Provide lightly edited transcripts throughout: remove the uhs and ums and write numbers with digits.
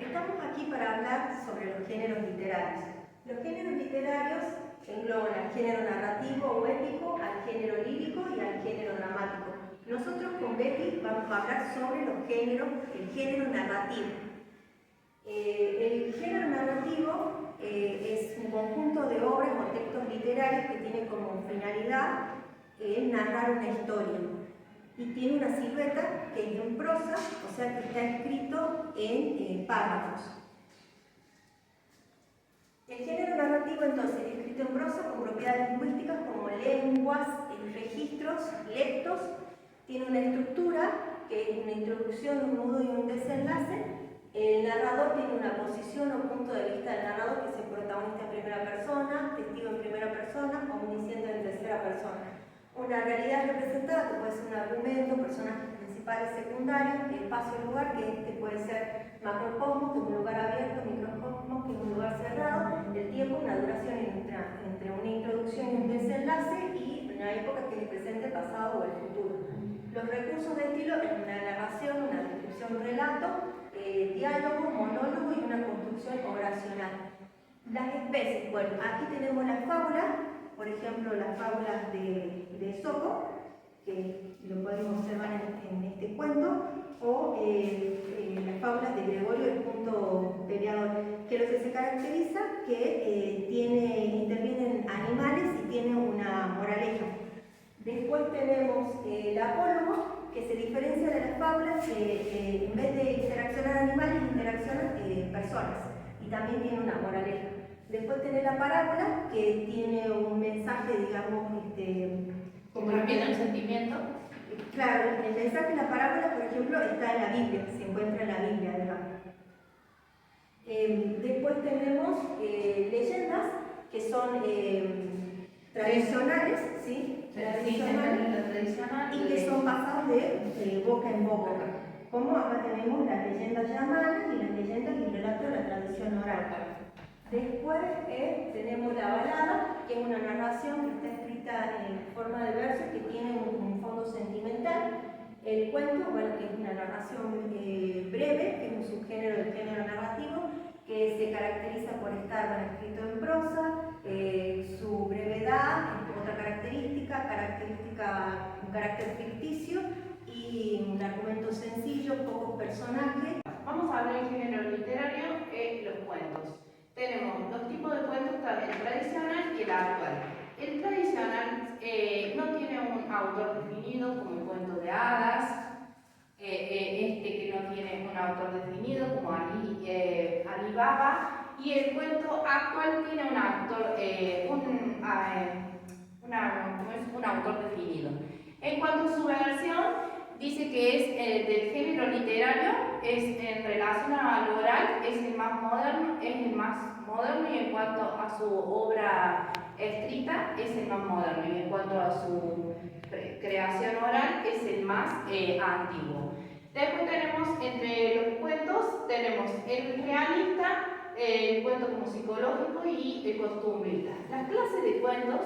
Estamos aquí para hablar sobre los géneros literarios. Los géneros literarios engloban al género narrativo o épico, al género lírico y al género dramático. Nosotros con Betty vamos a hablar sobre los géneros, el género narrativo. El género narrativo es un conjunto de obras o textos literarios que tiene como finalidad narrar una historia. Y tiene una silueta que es en prosa, o sea que está escrito en párrafos. El género narrativo entonces es escrito en prosa con propiedades lingüísticas como lenguas, registros, lectos, tiene una estructura que es una introducción, un nudo y un desenlace. El narrador tiene una posición o punto de vista del narrador, que es el protagonista en primera persona, testigo en primera persona, omnisciente en tercera persona. Una realidad representada que puede ser un argumento, personajes principales, secundarios, espacio y lugar, que este puede ser macrocosmos, que es un lugar abierto, microcosmos, que es un lugar cerrado, el tiempo, una duración entre una introducción y un desenlace, y una época que es el presente, el pasado o el futuro. Los recursos de estilo es una narración, una descripción, un relato, diálogo, monólogo y una construcción oracional. Las especies, bueno, aquí tenemos las fábulas, por ejemplo, las fábulas de Esopo, que lo podemos observar en este cuento, o las fábulas de Gregorio, el punto peleador, que lo que se caracteriza que intervienen animales y tiene una moraleja. Después tenemos el apólogo, que se diferencia de las fábulas, que en vez de interaccionar animales, interaccionan personas, y también tiene una moraleja. Después tenés la parábola, que tiene un mensaje, digamos, como también el sentimiento. Claro, el mensaje de la parábola, por ejemplo, está en la Biblia, se encuentra en la Biblia, digamos. Después tenemos leyendas, que son tradicionales, ¿sí? Tradicional, y que son pasadas de boca en boca. Como acá tenemos las leyendas llamadas y las leyendas y relatos de la tradición oral. Después tenemos la balada, que es una narración que está escrita en forma de verso que tiene un fondo sentimental. El cuento, bueno, que es una narración breve, que es un subgénero del género narrativo, que se caracteriza por estar escrito en prosa, su brevedad, otra característica, un carácter ficticio y un argumento sencillo, pocos personajes. Vamos a hablar del género literario, los cuentos. Tenemos dos tipos de cuentos, el tradicional y el actual. El tradicional no tiene un autor definido, como el cuento de hadas, que no tiene un autor definido, como Ali Baba, y el cuento actual tiene un autor definido. En cuanto a su versión, dice que es del género literario, es en relación al oral, es el más moderno y en cuanto a su obra escrita es el más moderno y en cuanto a su creación oral es el más antiguo. Después tenemos entre los cuentos, tenemos el realista, el cuento como psicológico y el costumbrista. Las clases de cuentos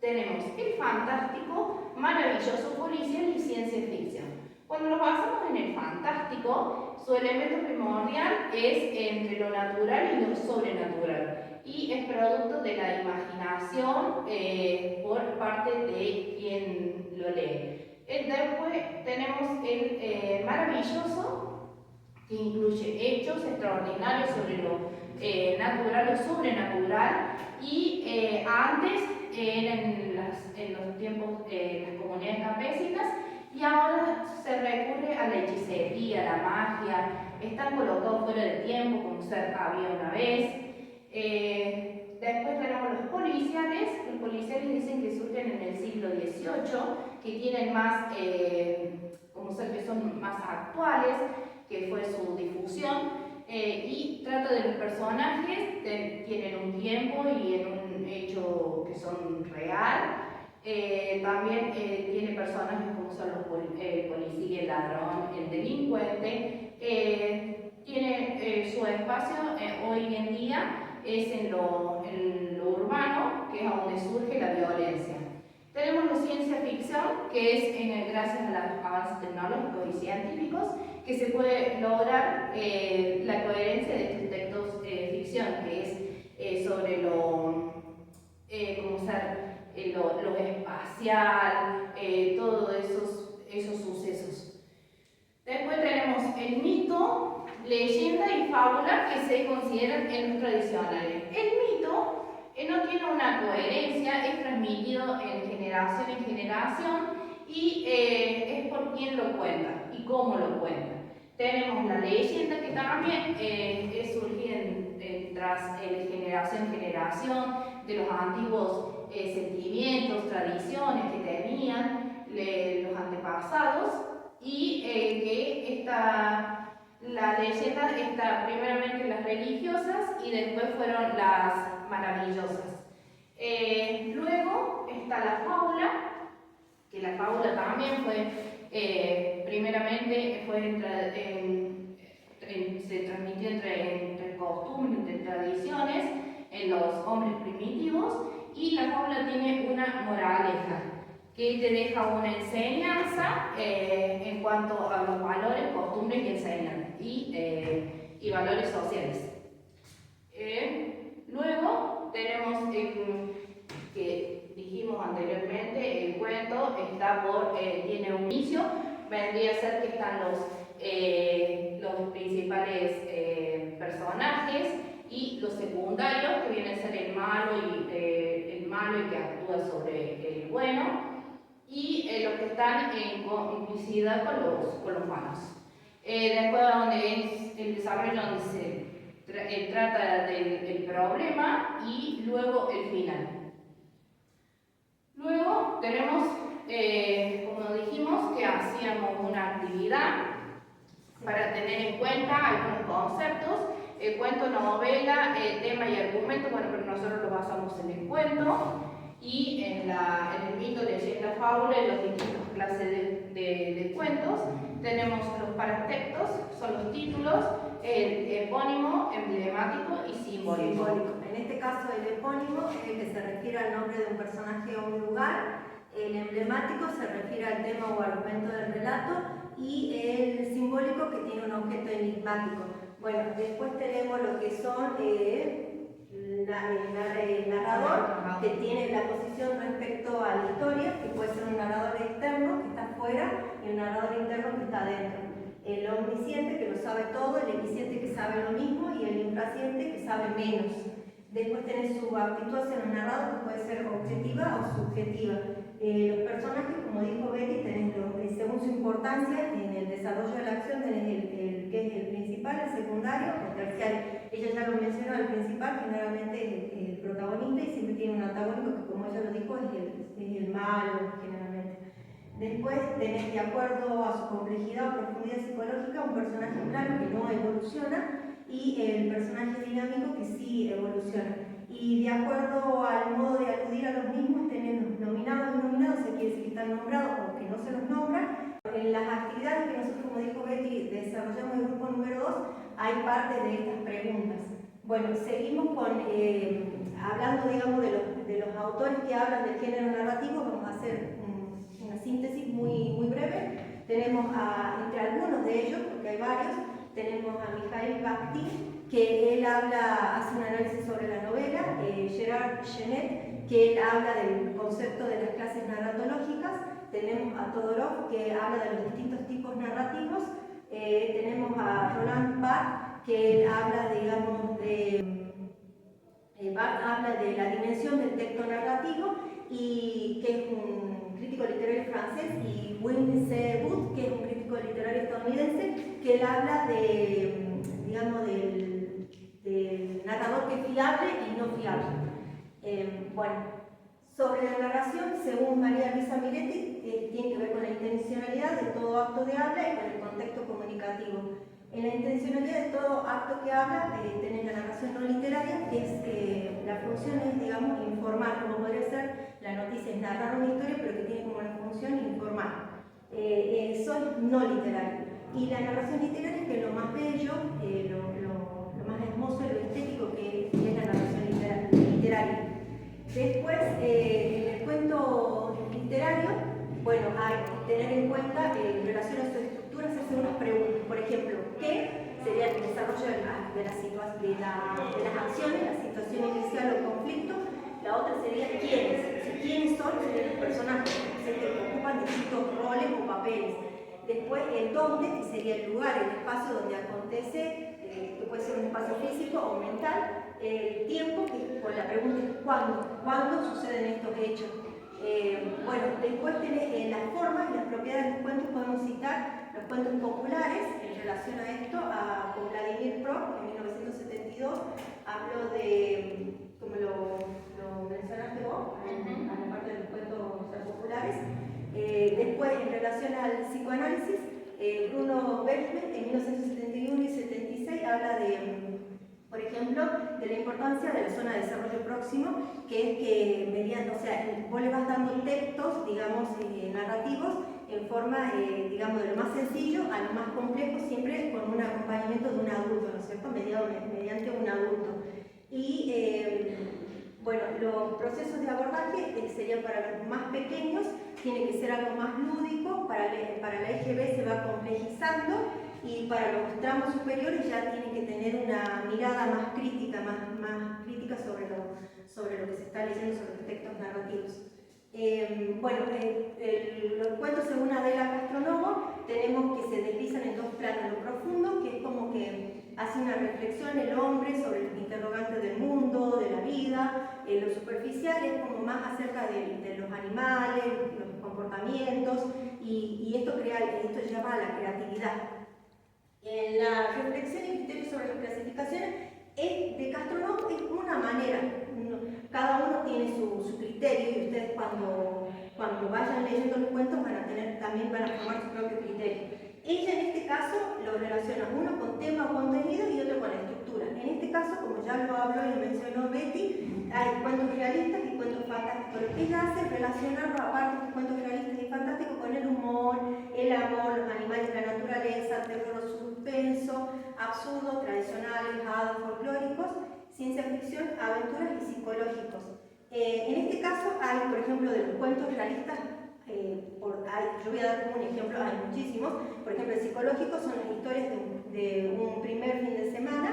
tenemos el fantástico, maravilloso, policial y ciencia ficción. Cuando nos basamos en el fantástico, su elemento primordial es entre lo natural y lo sobrenatural y es producto de la imaginación por parte de quien lo lee. Después tenemos el maravilloso, que incluye hechos extraordinarios sobre lo natural o sobrenatural y antes en los tiempos las comunidades campesinas y ahora se recurre a la hechicería, a la magia, están colocados fuera de tiempo como había una vez. Después tenemos los policiales dicen que surgen en el siglo XVIII, que tienen más, que son más actuales, que fue su difusión. Y trata de los personajes, tienen un tiempo y en un hecho que son real. También tiene personajes como son el policía, el ladrón, el delincuente. Tiene su espacio hoy en día es en lo urbano, que es donde surge la violencia. Tenemos la ciencia ficción, que es gracias a los avances tecnológicos y científicos que se puede lograr la coherencia de estos textos ficción, que es sobre lo espacial, todos esos sucesos. Después tenemos el mito, leyenda y fábula que se consideran en los tradicionales. El mito no tiene una coherencia, es transmitido en generación y es por quién lo cuenta y cómo lo cuenta. Tenemos la leyenda que también es surgida tras generación en generación de los antiguos sentimientos, tradiciones que tenían los antepasados y que la leyenda está primeramente las religiosas y después fueron las maravillosas. Luego está la fábula, que la fábula también primeramente se transmitió entre costumbres, entre tradiciones en los hombres primitivos, y la fábula tiene una moraleja que te deja una enseñanza en cuanto a los valores, costumbres que enseñan y valores sociales. Luego tenemos que dijimos anteriormente, el cuento tiene un inicio, vendría a ser que están los principales personajes y los secundarios, que vienen a ser el malo y que actúa sobre el bueno, y los que están en complicidad con los malos. Después donde es el desarrollo donde se trata del problema y luego el final. Luego tenemos, como dijimos, que hacíamos una actividad para tener en cuenta algunos conceptos. El cuento, novela, tema y argumento, bueno, pero nosotros lo basamos en el cuento y en el mito, leyenda, fábula y las distintas clases de cuentos. Tenemos los paratextos, son los títulos, el epónimo, emblemático y simbólico. En este caso el epónimo es el que se refiere al nombre de un personaje o un lugar, el emblemático se refiere al tema o argumento del relato y el simbólico que tiene un objeto enigmático. Bueno, después tenemos lo que son el narrador, que tiene la posición respecto a la historia, que puede ser un narrador externo que está afuera y un narrador interno que está adentro. El omnisciente, que lo sabe todo, el equisciente, que sabe lo mismo, y el infrasciente, que sabe menos. Después tenés su actitud hacia el narrado, que puede ser objetiva o subjetiva. Los personajes, como dijo Betty, tenés según su importancia en el desarrollo de la acción, tenés el que es el principal, el secundario, el terciario. Ella ya lo mencionó, el principal generalmente es el protagonista y siempre tiene un antagónico que, como ella lo dijo, es el malo generalmente. Después tenés, de acuerdo a su complejidad o profundidad psicológica, un personaje plano que no evoluciona y el personaje dinámico que sí evoluciona. Y de acuerdo al modo de aludir a los mismos, tenés nominados y nominados, se quiere decir que están nombrados o que no se los nombra. En las actividades que nosotros, como dijo Betty, desarrollamos en el grupo número 2, hay parte de estas preguntas. Bueno, seguimos hablando, digamos, de los autores que hablan del género narrativo. Vamos a hacer una síntesis muy breve. Tenemos entre algunos de ellos, porque hay varios, tenemos a Mikhail Bakhtin, que él hace un análisis sobre la novela, Gerard Genet, que él habla del concepto de las clases narratológicas, tenemos a Todorov, que habla de los distintos tipos narrativos, tenemos a Roland Barthes, que él habla, digamos, habla de la dimensión del texto narrativo, y que es un crítico literario francés, y Wim C. Booth, que es un crítico literario estadounidense, que él habla digamos, del narrador que es fiable y no fiable. Bueno, sobre la narración, según María Luisa Miretti, tiene que ver con la intencionalidad de todo acto de habla y con el contexto comunicativo. En la intencionalidad de todo acto que habla, tenés la narración no literaria, que es la función es, digamos, informar, como podría ser la noticia, es narrar una historia, pero que tiene como la función informar. Eso es no literario. Y la narración literaria, que es lo más bello, lo más hermoso y lo estético que es la narración literaria. Después, en el cuento literario, bueno, hay que tener en cuenta en relación a su estructura, hacerse unas preguntas. Por ejemplo, ¿qué sería el desarrollo de las acciones, la situación inicial o conflicto? La otra sería ¿quiénes? ¿Quiénes son? Serían los personajes, que ocupan distintos roles o papeles. Después, el dónde, que sería el lugar, el espacio donde acontece, que puede ser un espacio físico o mental. El tiempo, que con la pregunta es ¿cuándo suceden estos hechos? Bueno, después tenés las formas y las propiedades de los cuentos. Podemos citar los cuentos populares en relación a esto, con Vladimir Pro, en 1972, habló de, como lo mencionaste vos, a la parte de los cuentos populares. Después, en relación al psicoanálisis, Bruno Bergman, en 1971 y 76, habla de, por ejemplo, de la importancia de la zona de desarrollo próximo, que es que mediante, o sea, vos le vas dando textos, digamos, narrativos, en forma, digamos, de lo más sencillo a lo más complejo, siempre con un acompañamiento de un adulto, ¿no es cierto?, mediante un adulto. Y, bueno, los procesos de abordaje serían para los más pequeños, tiene que ser algo más lúdico, para la EGB se va complejizando, y para los tramos superiores ya tienen que tener una mirada más crítica, más crítica sobre lo que se está leyendo, sobre los textos narrativos. Bueno, los cuentos según Adela Castronovo tenemos que se deslizan en dos planos: lo profundo, que es como que hace una reflexión el hombre sobre los interrogantes del mundo, de la vida. Lo superficial es como más acerca de los animales, los comportamientos, y esto llama a la creatividad. En la reflexión y criterio sobre las clasificaciones de Castronovo es una manera, cada uno tiene su criterio, y ustedes cuando vayan leyendo los cuentos también van a formar su propio criterio. Ella en este caso lo relaciona uno con tema o contenido y otro con la estructura. En este caso, como ya lo habló y lo mencionó Betty, hay cuentos realistas y cuentos fantásticos. Lo que ella hace es relacionarlo, aparte de los cuentos realistas y fantásticos, con el humor, el amor, los animales de la naturaleza, terror, suspenso, absurdo, tradicionales, hadas, folclóricos, ciencia ficción, aventuras y psicológicos. En este caso hay, por ejemplo, de los cuentos realistas, yo voy a dar como un ejemplo, hay muchísimos. Por ejemplo, el psicológico son las historias de un primer fin de semana,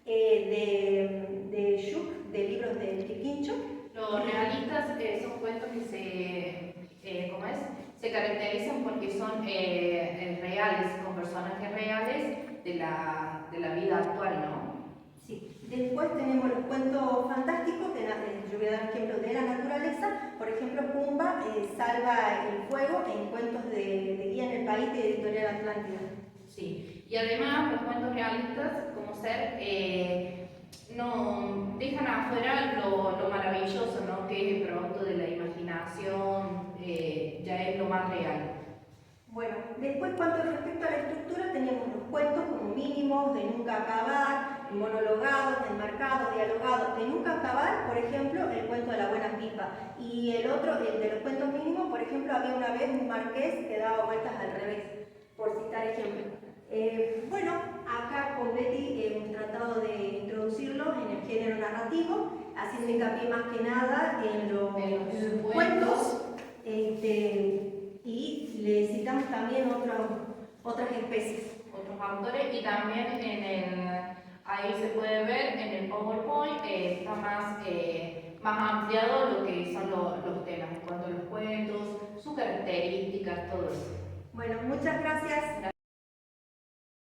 de Schuch, de libros de Triquincho. Los realistas son cuentos que se caracterizan porque son reales, con personajes reales de la vida actual, ¿no? Sí. Después tenemos los cuentos fantásticos, yo voy a dar ejemplos de la naturaleza. Por ejemplo, Pumba salva el fuego en cuentos de Guía en el País, de Editorial Atlántida. Sí, y además los cuentos realistas, como ser, no dejan afuera lo maravilloso, ¿no?, que es el producto de la imaginación, ya es lo más real. Bueno, después, cuanto respecto a la estructura, tenemos los cuentos como mínimos, de nunca acabar, monologados, enmarcados, dialogados. De nunca acabar, por ejemplo, el cuento de la buena pipa. Y el otro, el de los cuentos mínimos, por ejemplo, había una vez un marqués que daba vueltas al revés, por citar ejemplos. Bueno, acá con Betty hemos tratado de introducirlo en el género narrativo, haciendo hincapié más que nada en los cuentos. Y le citamos también otras especies. Otros autores, y también ahí se puede ver en el PowerPoint, está más ampliado lo que son los temas, en cuanto a los cuentos, sus características, todo eso. Bueno, muchas gracias.